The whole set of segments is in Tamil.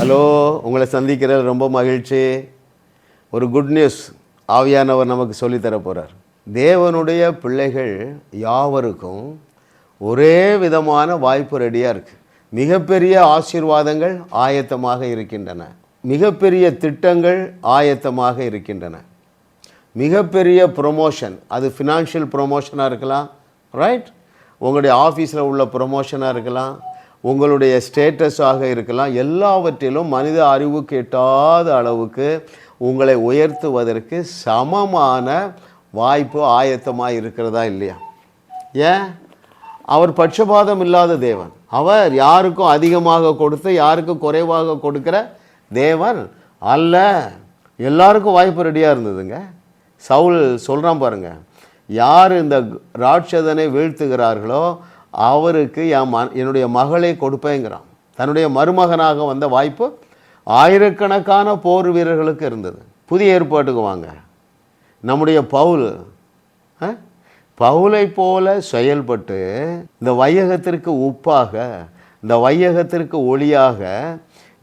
ஹலோ, உங்களை சந்திக்கிறது ரொம்ப மகிழ்ச்சி. ஒரு குட் நியூஸ் ஆவியானவர் நமக்கு சொல்லித்தர போகிறார். தேவனுடைய பிள்ளைகள் யாவருக்கும் ஒரே விதமான வாய்ப்பு ரெடியாக இருக்குது. மிகப்பெரிய ஆசீர்வாதங்கள் ஆயத்தமாக இருக்கின்றன. மிகப்பெரிய திட்டங்கள் ஆயத்தமாக இருக்கின்றன. மிகப்பெரிய ப்ரொமோஷன், அது ஃபினான்ஷியல் ப்ரொமோஷனாக இருக்கலாம், ரைட்? உங்களுடைய ஆஃபீஸில் உள்ள ப்ரொமோஷனாக இருக்கலாம், உங்களுடைய ஸ்டேட்டஸாக இருக்கலாம். எல்லாவற்றிலும் மனித அறிவுக்கு எட்டாத அளவுக்கு உங்களை உயர்த்துவதற்கு சமமான வாய்ப்பு ஆயத்தமாக இருக்கிறதா இல்லையா? ஏன்? அவர் பட்சபாதம் இல்லாத தேவன். அவர் யாருக்கும் அதிகமாக கொடுத்து யாருக்கும் குறைவாக கொடுக்கிற தேவன் அல்ல. எல்லாருக்கும் வாய்ப்பு ரெடியாக இருந்ததுங்க. சவுல் சொல்கிறான் பாருங்க, யார் இந்த ராட்சதனை வீழ்த்துகிறார்களோ அவருக்கு என்னுடைய மகளை கொடுப்பேங்கிறான். தன்னுடைய மருமகனாக வந்த வாய்ப்பு ஆயிரக்கணக்கான போர் வீரர்களுக்கு இருந்தது. புதிய ஏற்பாட்டுக்கு வாங்க. நம்முடைய பவுலை போல செயல்பட்டு இந்த வையகத்திற்கு உப்பாக, இந்த வையகத்திற்கு ஒளியாக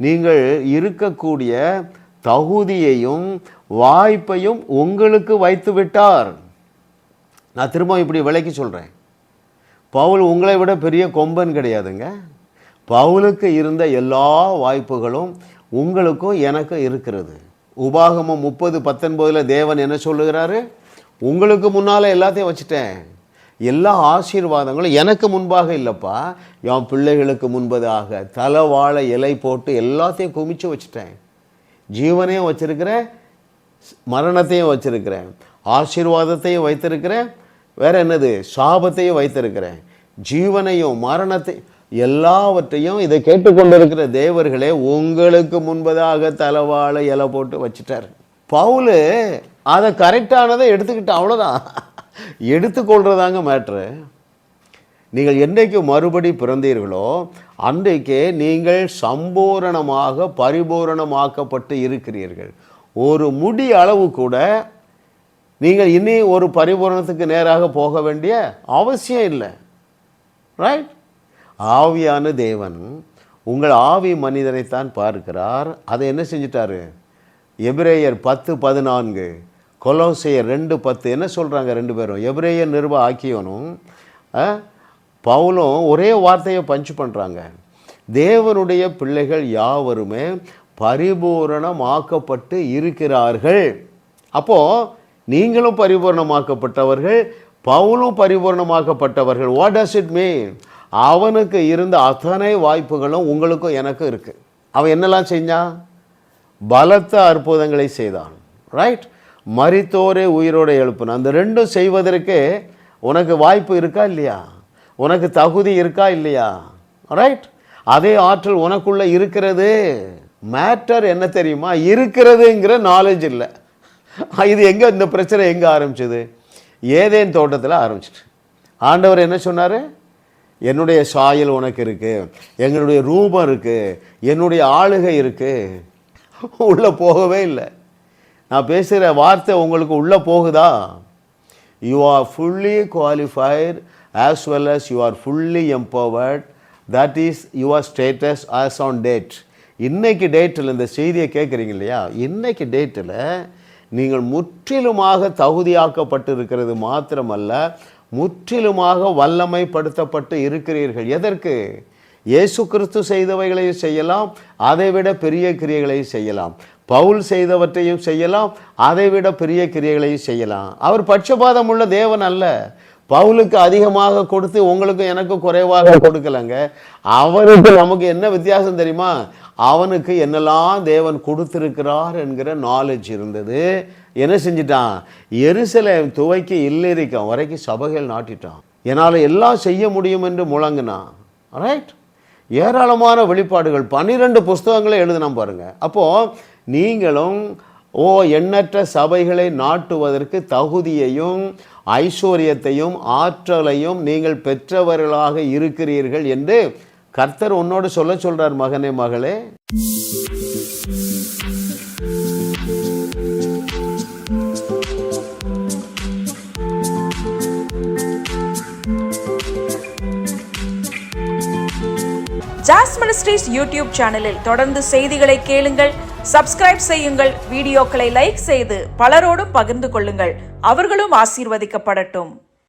நீங்கள் இருக்கக்கூடிய தகுதியையும் வாய்ப்பையும் உங்களுக்கு வைத்து விட்டார். நான் திரும்ப இப்படி விலைக்கு சொல்கிறேன். பவுல் உங்களை விட பெரிய கொம்பன் கிடையாதுங்க. பவுலுக்கு இருந்த எல்லா வாய்ப்புகளும் உங்களுக்கும் எனக்கும் இருக்கிறது. உபாகமம் 30:19 தேவன் என்ன சொல்லுகிறாரு? உங்களுக்கு முன்னால் எல்லாத்தையும் வச்சுட்டேன். எல்லா ஆசீர்வாதங்களும் எனக்கு முன்பாக இல்லைப்பா, என் பிள்ளைகளுக்கு முன்பதாக தலவாழை இலை போட்டு எல்லாத்தையும் குமிச்சு வச்சுட்டேன். ஜீவனையும் வச்சிருக்கிறேன், மரணத்தையும் வச்சிருக்கிறேன், ஆசீர்வாதத்தையும் வைத்திருக்கிறேன், வேற என்னது, சாபத்தையும் வைத்திருக்கிறேன், ஜீவனையும் மரணத்தை எல்லாவற்றையும் இதை கேட்டுக்கொண்டிருக்கிற தேவர்களே உங்களுக்கு முன்பதாக தலவாழை இலை போட்டு வச்சுட்டார். பவுல் அதை கரெக்டானதை எடுத்துக்கிட்டு அவ்வளோதான். எடுத்துக்கொள்றதாங்க மேட்ரு. நீங்கள் என்றைக்கு மறுபடி பிறந்தீர்களோ அன்றைக்கே நீங்கள் சம்பூரணமாக பரிபூரணமாக்கப்பட்டு இருக்கிறீர்கள். ஒரு முடி அளவு கூட நீங்கள் இனி ஒரு பரிபூரணத்துக்கு நேராக போக வேண்டிய அவசியம் இல்லை, ரைட்? ஆவியான தேவன் உங்கள் ஆவி மனிதனைத்தான் பார்க்கிறார். அதை என்ன செஞ்சிட்டாரு? எபிரேயர் 10:14, கொலோசையர் 2:10 என்ன சொல்கிறாங்க? ரெண்டு பேரும், எபிரேயர் நிருப ஆக்கியோனும் பவுலும் ஒரே வார்த்தையை பஞ்சு பண்ணுறாங்க. தேவனுடைய பிள்ளைகள் யாவருமே பரிபூரணமாக்கப்பட்டு இருக்கிறார்கள். அப்போது நீங்களும் பரிபூர்ணமாக்கப்பட்டவர்கள், பவுலும் பரிபூர்ணமாக்கப்பட்டவர்கள். What does it mean? அவனுக்கு இருந்த அத்தனை வாய்ப்புகளும் உங்களுக்கும் எனக்கும் இருக்குது. அவன் என்னெல்லாம் செஞ்சான்? பலத்த அற்புதங்களை செய்தான், ரைட்? மரித்தோரே உயிரோடு எழுப்பினான். அந்த ரெண்டும் செய்வதற்கு உனக்கு வாய்ப்பு இருக்கா இல்லையா? உனக்கு தகுதி இருக்கா இல்லையா? ரைட்? அதே ஆற்றல் உனக்குள்ளே இருக்கிறது. மேட்டர் என்ன தெரியுமா? இருக்கிறதுங்கிற நாலேஜ் இல்லை. இது எங்கே, இந்த பிரச்சனை எங்கே ஆரம்பிச்சது? ஏதேன் தோட்டத்தில் ஆரம்பிச்சிட்டு ஆண்டவர் என்ன சொன்னார்? என்னுடைய சாயல் உனக்கு இருக்குது, எங்களுடைய ரூபம் இருக்குது, என்னுடைய ஆளுகை இருக்குது. உள்ளே போகவே இல்லை. நான் பேசுகிற வார்த்தை உங்களுக்கு உள்ளே போகுதா? You are fully qualified as well as you are fully empowered. That is your status as on date. இன்னைக்கு டேட்டில் இந்த செய்தியை கேட்குறீங்க இல்லையா? இன்னைக்கு டேட்டில் நீங்கள் முற்றிலுமாக தகுதியாக்கப்பட்டு இருக்கிறது மாத்திரமல்ல, முற்றிலுமாக வல்லமைப்படுத்தப்பட்டு இருக்கிறீர்கள். எதற்கு? இயேசு கிறிஸ்து செய்தவைகளையும் செய்யலாம், அதைவிட பெரிய கிரியைகளையும் செய்யலாம். பவுல் செய்தவற்றையும் செய்யலாம், அதைவிட பெரிய கிரியைகளையும் செய்யலாம். அவர் பட்சபாதம் உள்ள தேவன் அல்ல. பவுலுக்கு அதிகமாக கொடுத்து உங்களுக்கு எனக்கு குறைவாக கொடுக்கலங்க. அவருக்கு நமக்கு என்ன வித்தியாசம் தெரியுமா? அவனுக்கு என்னெல்லாம் தேவன் கொடுத்திருக்கிறார் என்கிற நாலேஜ் இருந்தது. என்ன செஞ்சிட்டான்? எருசலேம் துவைக்கு இல்லிரிக்கம் வரைக்கும் சபைகள் நாட்டிட்டான். என்னால் எல்லாம் செய்ய முடியும் என்று முழங்கினான், ரைட்? ஏராளமான வெளிப்பாடுகள், 12 புஸ்தகங்களை எழுதினான் பாருங்க. அப்போது நீங்களும் எண்ணற்ற சபைகளை நாட்டுவதற்கு தகுதியையும் ஐஸ்வர்யத்தையும் ஆற்றலையும் நீங்கள் பெற்றவர்களாக இருக்கிறீர்கள் என்று கர்த்தர் உன்னோடு சொல்றார். மகனே, மகளே, ஜாஸ் மினிஸ்ட்ரீஸ் யூடியூப் சேனலில் தொடர்ந்து செய்திகளை கேளுங்கள், சப்ஸ்கிரைப் செய்யுங்கள், வீடியோக்களை லைக் செய்து பலரோடும் பகிர்ந்து கொள்ளுங்கள். அவர்களும் ஆசீர்வதிக்கப்படட்டும்.